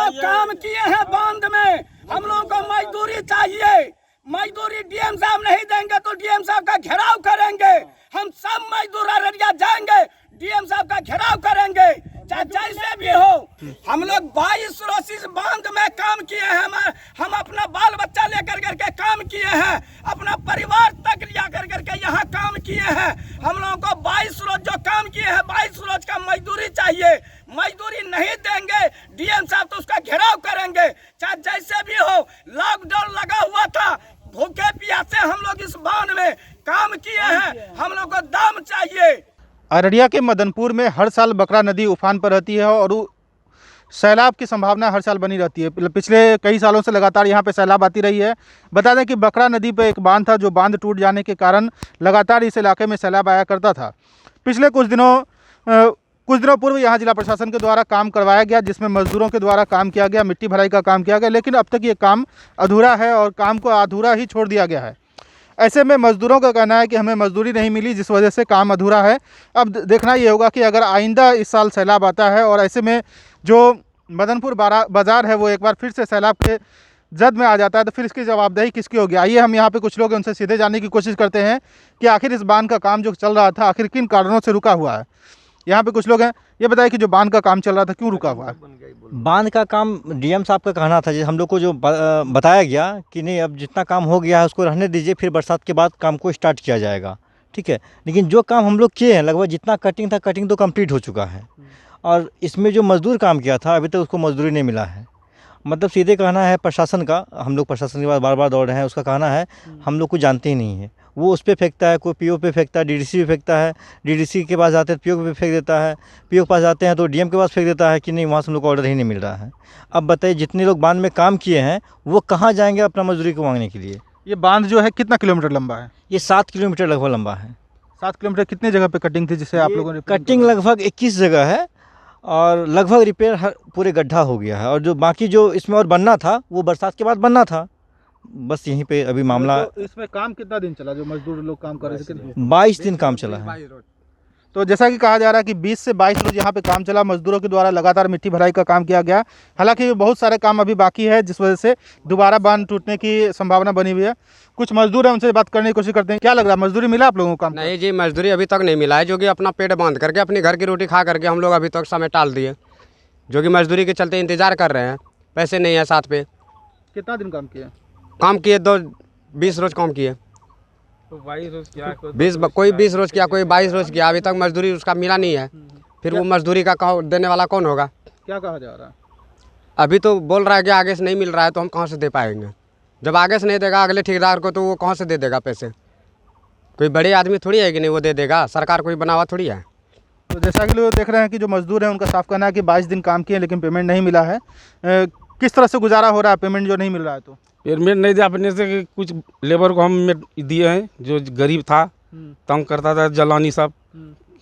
लोग काम किए हैं बांध में, हम लोगों को मजदूरी चाहिए। मजदूरी डीएम साहब नहीं देंगे तो डीएम साहब का घेराव करेंगे। हम सब मजदूर अररिया जाएंगे, डीएम साहब का घेराव करेंगे, चाहे जैसे भी हो। हम लोग 22 रोज इस बांध में काम किए हैं। हम अपना बाल बच्चा लेकर करके काम किए हैं, अपना परिवार तक लिया करके यहाँ काम किए हैं। हम लोगों को 22 रोज जो काम किए हैं, 22 रोज का मजदूरी चाहिए। मजदूरी नहीं देंगे डीएम साहब तो उसका घेराव करेंगे, चाहे जैसे भी हो। लॉकडाउन लगा हुआ था, भूखे प्यासे हम लोग इस बांध में काम किए हैं। हम लोग को दाम चाहिए। अररिया के मदनपुर में हर साल बकरा नदी उफान पर रहती है और सैलाब की संभावना हर साल बनी रहती है। पिछले कई सालों से लगातार यहाँ पे सैलाब आती रही है। बता दें कि बकरा नदी पे एक बांध था, जो बांध टूट जाने के कारण लगातार इस इलाके में सैलाब आया करता था। पिछले कुछ दिनों पूर्व यहाँ जिला प्रशासन के द्वारा काम करवाया गया, जिसमें मजदूरों के द्वारा काम किया गया, मिट्टी भराई का काम किया गया, लेकिन अब तक ये काम अधूरा है और काम को अधूरा ही छोड़ दिया गया है। ऐसे में मजदूरों का कहना है कि हमें मजदूरी नहीं मिली, जिस वजह से काम अधूरा है। अब देखना ये होगा कि अगर आइंदा इस साल सैलाब आता है और ऐसे में जो मदनपुर बाज़ार है वो एक बार फिर से सैलाब के जद में आ जाता है, तो फिर इसकी जवाबदेही किसकी होगी। आइए हम यहाँ पे कुछ लोग उनसे सीधे जानने की कोशिश करते हैं कि आखिर इस बांध का काम जो चल रहा था आखिर किन कारणों से रुका हुआ है। यहाँ पे कुछ लोग हैं, ये बताइए कि जो बांध का काम चल रहा था क्यों रुका हुआ है। बांध का काम डीएम साहब का कहना था, हम लोग को जो बताया गया कि नहीं अब जितना काम हो गया है उसको रहने दीजिए, फिर बरसात के बाद काम को स्टार्ट किया जाएगा, ठीक है। लेकिन जो काम हम लोग किए हैं, लगभग जितना कटिंग था कटिंग तो कंप्लीट हो चुका है, और इसमें जो मजदूर काम किया था अभी तक उसको मजदूरी नहीं मिला है। मतलब सीधे कहना है प्रशासन का, हम लोग प्रशासन के पास बार बार दौड़ रहे हैं, उसका कहना है हम लोग को जानते ही नहीं है। वो उस पर फेंकता है, कोई पीओ पे फेंकता है, डीडीसी पे फेंकता है, डीडीसी के पास जाते हैं पीओ पे फेंक देता है, पीओ के पास जाते हैं तो डीएम के पास फेंक देता है कि नहीं वहाँ से हम लोग को ऑर्डर ही नहीं मिल रहा है। अब बताइए जितने लोग बांध में काम किए हैं वो कहाँ जाएंगे अपना मजदूरी को मांगने के लिए। ये बांध जो है कितना किलोमीटर लंबा है? ये 7 किलोमीटर लगभग लंबा है। 7 किलोमीटर। कितने जगह पे कटिंग थी जिसे आप लोगों ने? कटिंग लगभग 21 जगह है और लगभग रिपेयर हर पूरे गड्ढा हो गया है, और जो बाकी जो इसमें और बनना था वो बरसात के बाद बनना था। बस यहीं पे अभी मामला। तो इसमें काम कितना दिन चला जो मजदूर लोग काम कर रहे थे? 22 दिन काम चला है। तो जैसा कि कहा जा रहा है कि 20 से 22 रोज यहाँ पे काम चला, मजदूरों के द्वारा लगातार मिट्टी भराई का काम किया गया। हालांकि बहुत सारे काम अभी बाकी है, जिस वजह से दोबारा बांध टूटने की संभावना बनी हुई है। कुछ मजदूर है, उनसे बात करने की कोशिश करते हैं। क्या लग रहा है, मजदूरी मिला आप लोगों को काम? नहीं जी, मजदूरी अभी तक नहीं मिला है, जो कि अपना पेट बांध करके अपने घर की रोटी खा करके हम लोग अभी तक समय टाल दिए, जो कि मजदूरी के चलते इंतजार कर रहे हैं। पैसे नहीं है साथ पे। कितना दिन काम किया? काम किए 20 रोज काम किए। तो 22 रोज किया, कोई 20 रोज किया, कोई 22 रोज किया, अभी तक मजदूरी उसका मिला नहीं है। फिर वो मजदूरी का देने वाला कौन होगा? क्या कहा जा रहा है? अभी तो बोल रहा है कि आगे से नहीं मिल रहा है, तो हम कहाँ से दे पाएंगे? जब आगे से नहीं देगा अगले ठेकेदार को, तो वो कहाँ से दे देगा पैसे? कोई बड़े आदमी थोड़ी है कि नहीं वो दे देगा, सरकार कोई बना हुआ थोड़ी है। तो जैसा कि लोग देख रहे हैं कि जो मजदूर हैं उनका साफ कहना है कि 22 दिन काम किए लेकिन पेमेंट नहीं मिला है। किस तरह से गुजारा हो रहा है पेमेंट जो नहीं मिल रहा है? तो पेमेंट नहीं दिया अपने से कि कुछ लेबर को हम दिए हैं, जो गरीब था तंग करता था जलानी सब,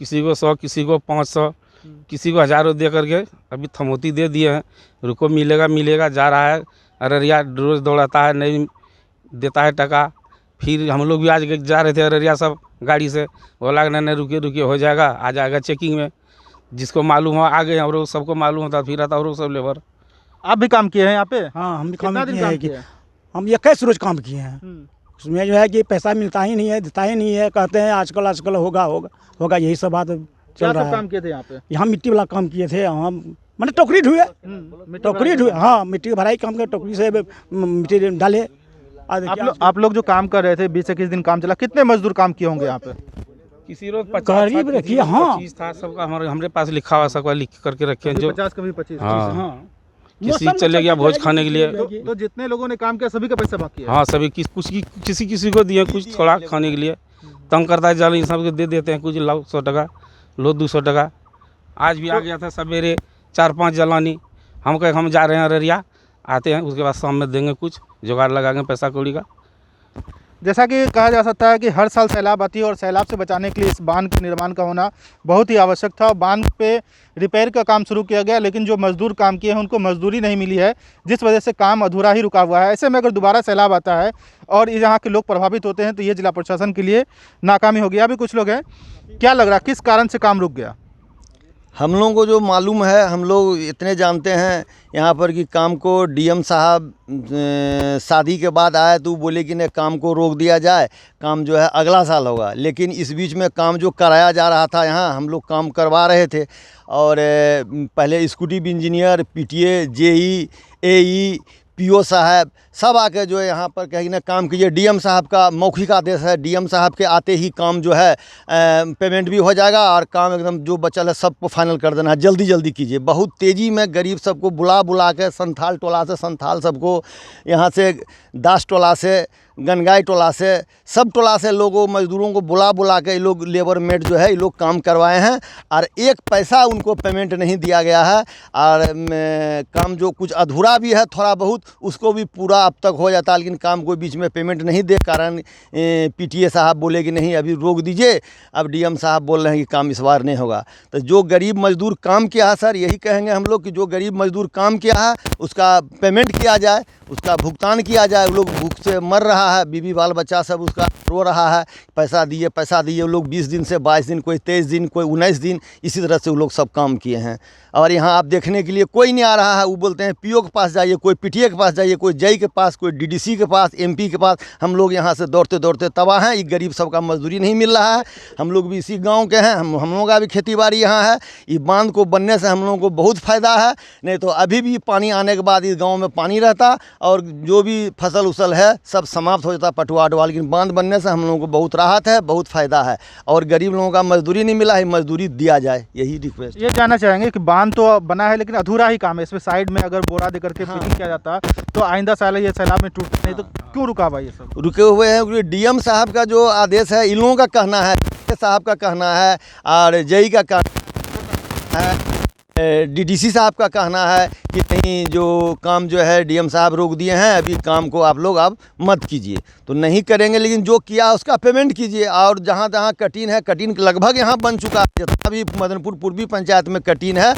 किसी को 100 किसी को 500 किसी को 1000 दे करके अभी थमोती दे दिए हैं। रुको मिलेगा मिलेगा जा रहा है। अररिया रोज़ दौड़ाता है, नहीं देता है टका। फिर हम लोग भी आज जा रहे थे अररिया सब गाड़ी से, बोला नहीं रुकिए हो जाएगा, आ जाएगा चेकिंग में। जिसको मालूम हो आ गए, और लोग सबको मालूम होता फिर आता और सब लेबर। आप भी काम किए हैं यहाँ पे? हाँ, हम भी कितना काम दिन किए काम हैं कि किए? हम 21 रोज काम किए हैं। उसमें जो है कि पैसा मिलता ही नहीं है, देता ही नहीं है। कहते हैं आजकल होगा यही सब बात चल रहा है। काम किए थे यहाँ पे? यहाँ मिट्टी वाला काम किए थे हम, मैंने टोकरी ढुए, हाँ मिट्टी भराई काम कर, टोकरी से मिट्टी डाले। आप लोग जो काम कर रहे थे 20 से 21 दिन काम चला, कितने मजदूर काम किए होंगे यहाँ पे? किसी रोज करीब रखिए, हाँ 25 था सबका। हमारे पास लिखा हुआ सबका लिख करके रखे हैं, जो 50 कभी 25। हाँ किसी चले गया भोज खाने के लिए। तो जितने लोगों ने काम किया सभी का पैसा बाकी है? हाँ सभी किसी को दिए, कुछ थोड़ा खाने के लिए। तंग करता है जाली, सबको दे देते हैं, कुछ लो 100 टका, लो 200 टका। आज भी आ गया था सवेरे 4-5 जलानी। हम कहे हम जा रहे हैं अररिया, आते हैं उसके बाद शाम में देंगे, कुछ जुगाड़ लगाएंगे पैसा कौड़ी का। जैसा कि कहा जा सकता है कि हर साल सैलाब आती है और सैलाब से बचाने के लिए इस बांध के निर्माण का होना बहुत ही आवश्यक था। बांध पे रिपेयर का काम शुरू किया गया, लेकिन जो मजदूर काम किए हैं उनको मजदूरी नहीं मिली है, जिस वजह से काम अधूरा ही रुका हुआ है। ऐसे में अगर दोबारा सैलाब आता है और यहाँ के लोग प्रभावित होते हैं तो ये जिला प्रशासन के लिए नाकामी होगी। अभी कुछ लोग हैं, क्या लग रहा है किस कारण से काम रुक गया? हम लोगों को जो मालूम है, हम लोग इतने जानते हैं यहाँ पर कि काम को डीएम साहब शादी के बाद आए तो बोले कि नहीं काम को रोक दिया जाए, काम जो है अगला साल होगा। लेकिन इस बीच में काम जो कराया जा रहा था यहाँ हम लोग काम करवा रहे थे और पहले एग्जीक्यूटिव इंजीनियर, पीटीए, जेई, एई, पीओ साहब सब आके जो है यहाँ पर कहीं ना काम कीजिए। डीएम साहब का मौखिक आदेश है, डीएम साहब के आते ही काम जो है पेमेंट भी हो जाएगा और काम एकदम जो बचल है सबको फाइनल कर देना है, जल्दी जल्दी कीजिए। बहुत तेज़ी में गरीब सबको बुला बुला के संथाल टोला से संथाल सबको, यहाँ से दास टोला से, गनगाई टोला से, सब टोला से लोगों मजदूरों को बुला बुला के ये लोग लेबर मेट जो है ये लोग काम करवाए हैं और एक पैसा उनको पेमेंट नहीं दिया गया है। और काम जो कुछ अधूरा भी है थोड़ा बहुत उसको भी पूरा अब तक हो जाता है, लेकिन काम कोई बीच में पेमेंट नहीं दे कारण पीटीए साहब बोले कि नहीं अभी रोक दीजिए। अब डीएम साहब बोल रहे हैं कि काम इस बार नहीं होगा। तो जो गरीब मजदूर काम किया है सर, यही कहेंगे हम लोग कि जो गरीब मजदूर काम किया है उसका पेमेंट किया जाए, उसका भुगतान किया जाए। वो लोग भूख से मर रहा है, बीवी बाल बच्चा सब उसका रो रहा है, पैसा दिए पैसा दिए। वो लोग 20 दिन से 22 दिन, कोई 23 दिन, कोई 19 दिन, इसी तरह से वो लोग सब काम किए हैं। और यहाँ आप देखने के लिए कोई नहीं आ रहा है। वो बोलते हैं पीओ के पास जाइए, कोई पीटीए के पास जाइए, कोई जेई के पास, कोई डीडीसी के पास, एमपी के पास। हम लोग यहाँ से दौड़ते दौड़ते तबाह हैं। ये गरीब सबका मजदूरी नहीं मिल रहा है। हम लोग भी इसी गाँव के हैं, हम लोगों का भी खेती बाड़ी यहाँ है। ये बांध को बनने से हम लोगों को बहुत फ़ायदा है, नहीं तो अभी भी पानी आने के बाद इस गाँव में पानी रहता और जो भी फसल उसल है सब समाप्त हो जाता पटुआ अटवा। लेकिन बांध बनने से हम लोगों को बहुत राहत है, बहुत फ़ायदा है। और गरीब लोगों का मजदूरी नहीं मिला है, मजदूरी दिया जाए, यही रिक्वेस्ट। ये जानना चाहेंगे कि बांध तो बना है लेकिन अधूरा ही काम है, इसमें साइड में अगर बोरा दे करके फिटिंग किया जाता तो आइंदा साल ये सैलाब में टूट नहीं तो क्यों रुका हुआ ये सब? रुके हुए हैं क्योंकि डीएम साहब का जो आदेश है इन लोगों का कहना है, साहब का कहना है और जेई का कहना है, डीडीसी साहब का कहना है कि नहीं जो काम जो है डीएम साहब रोक दिए हैं, अभी काम को आप लोग अब मत कीजिए। तो नहीं करेंगे, लेकिन जो किया उसका पेमेंट कीजिए। और जहाँ जहाँ कटीन है, कटीन लगभग यहाँ बन चुका है, जितना भी मदनपुर पूर्वी पंचायत में कटीन है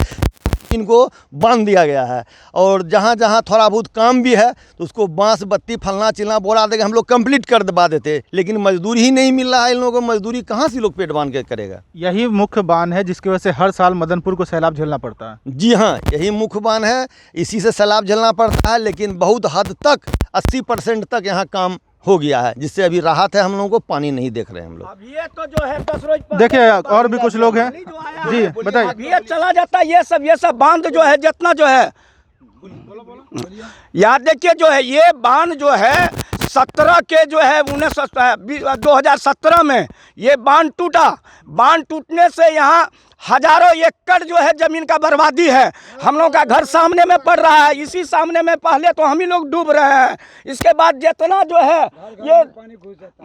इनको बांध दिया गया है। और जहाँ जहाँ थोड़ा बहुत काम भी है तो उसको बांस बत्ती फलना चिलना बोरा देकर हम लोग कंप्लीट कर दबा देते, लेकिन मजदूरी ही नहीं मिल रहा है। इन लोगों को मजदूरी कहाँ से लोग पेट बांध के करेगा? यही मुख्य बांध है जिसकी वजह से हर साल मदनपुर को सैलाब झेलना पड़ता है। जी हाँ, यही मुख्य बांध है, इसी से सैलाब झेलना पड़ता है। लेकिन बहुत हद तक 80% तक यहाँ काम हो गया है, जिससे अभी राहत है। हम लोगों को पानी नहीं देख रहे हैं हम लोग। अब ये तो जो है 10 रोज देखिए और भी कुछ लोग हैं जी, बताइए। अब ये चला जाता है, ये सब बांध जो है जितना जो है याद देखिए जो है ये बांध जो है 17 के जो है 2017 में ये बांध टूटा। बांध टूटने से यहाँ हजारों एकड़ जो है जमीन का बर्बादी है। हम लोग का घर सामने में पड़ रहा है, इसी सामने में पहले तो हम ही लोग डूब रहे हैं। इसके बाद जितना जो है ये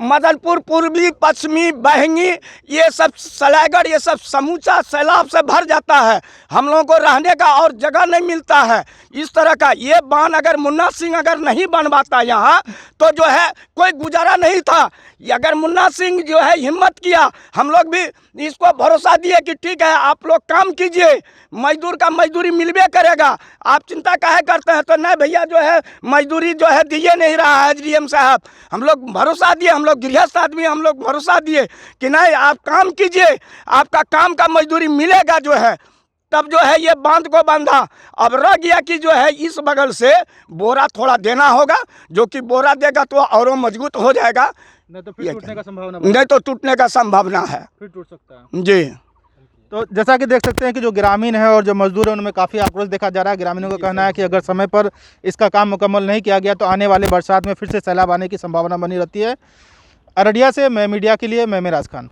मदनपुर पूर्वी पश्चिमी बहंगी ये सब सलाईगढ़ ये सब समूचा सैलाब से भर जाता है। हम लोगों को रहने का और जगह नहीं मिलता है। इस तरह का ये बांध अगर मुन्ना सिंह अगर नहीं बनवाता यहाँ तो जो है कोई गुजारा नहीं था। अगर मुन्ना सिंह जो है हिम्मत किया, हम लोग भी इसको भरोसा दिए कि ठीक है आप लोग काम कीजिए, मजदूर का मजदूरी मिलबे करेगा, आप चिंता काहे करते हैं। तो नहीं भैया जो है मजदूरी जो है दिए नहीं रहा है डीएम साहब। हम लोग भरोसा दिए, हम लोग गृहस्थ आदमी, हम लोग भरोसा दिए कि नहीं आप काम कीजिए, आपका काम का मजदूरी मिलेगा जो है। तब जो है ये बांध को बांधा। अब रह गया कि जो है इस बगल से बोरा थोड़ा देना होगा, जो कि बोरा देगा तो और मजबूत हो जाएगा, नहीं तो फिर टूटने का संभावना नहीं तो टूटने का संभावना है, फिर टूट सकता है जी। तो जैसा कि देख सकते हैं कि जो ग्रामीण है और जो मजदूर है उनमें काफ़ी आक्रोश देखा जा रहा है। ग्रामीणों का कहना है कि अगर समय पर इसका काम मुकम्मल नहीं किया गया तो आने वाले बरसात में फिर से सैलाब आने की संभावना बनी रहती है। अररिया से मैं मीडिया के लिए मैं मेराज खान।